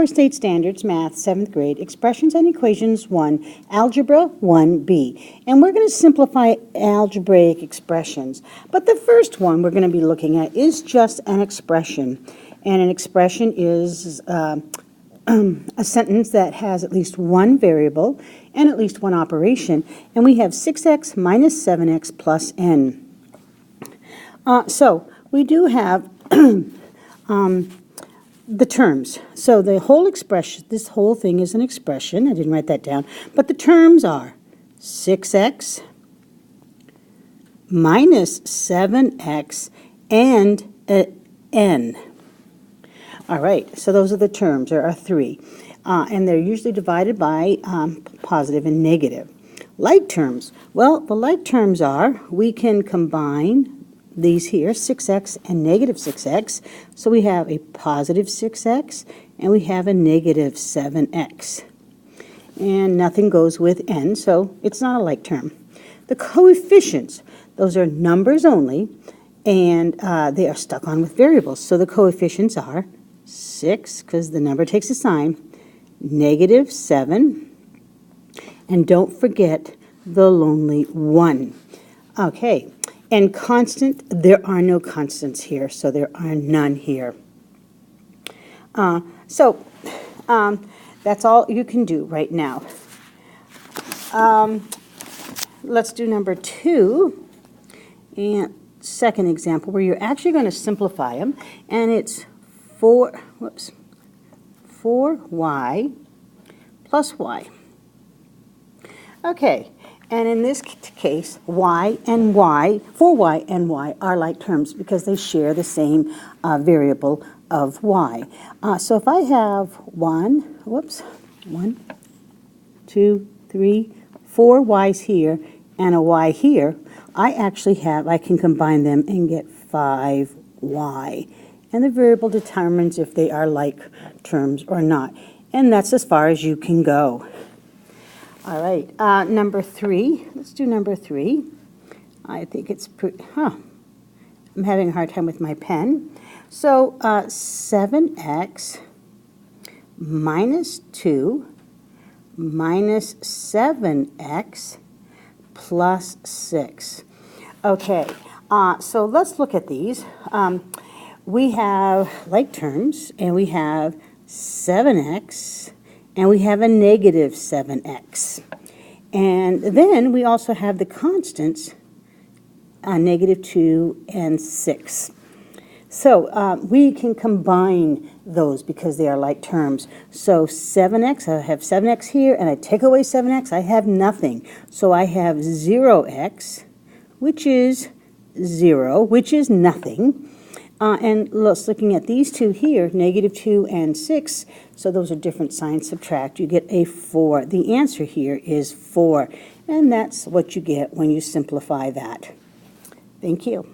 State Standards, Math, 7th grade, Expressions and Equations 1, Algebra 1B. And we're going to simplify algebraic expressions. But the first one we're going to be looking at is just an expression. And an expression is a sentence that has at least one variable and at least one operation. And we have 6x minus 7x plus n. So we do have the terms. So the whole expression, this whole thing is an expression. I didn't write that down. But the terms are 6x minus 7x and n. All right, so those are the terms. There are three. And they're usually divided by positive and negative. Like terms. Well, the like terms are, we can combine these here, 6x and negative 6x. So we have a positive 6x and we have a negative 7x. And nothing goes with n, so it's not a like term. The coefficients, those are numbers only, and they are stuck on with variables. So the coefficients are 6, because the number takes a sign, negative 7, and don't forget the lonely 1. Okay. And constant, there are no constants here, so there are none here. That's all you can do right now. Let's do number 2, and second example, where you're actually going to simplify them, and it's 4y plus y. Okay. And in this case, y and y, 4y and y are like terms because they share the same variable of y. So if I have 1, 2, 3, 4 y's here and a y here, I can combine them and get 5y. And the variable determines if they are like terms or not. And that's as far as you can go. All right, number 3. Let's do number 3. I think it's I'm having a hard time with my pen. So 7x minus 2 minus 7x plus 6. Okay, so let's look at these. We have like terms, and we have 7x, and we have a negative 7x. And then we also have the constants, negative 2 and 6. So we can combine those because they are like terms. So 7x, I have 7x here, and I take away 7x, I have nothing. So I have 0x, which is 0, which is nothing. And let's looking at these two here, negative 2 and 6, so those are different signs. Subtract, you get a 4. The answer here is 4, and that's what you get when you simplify that. Thank you.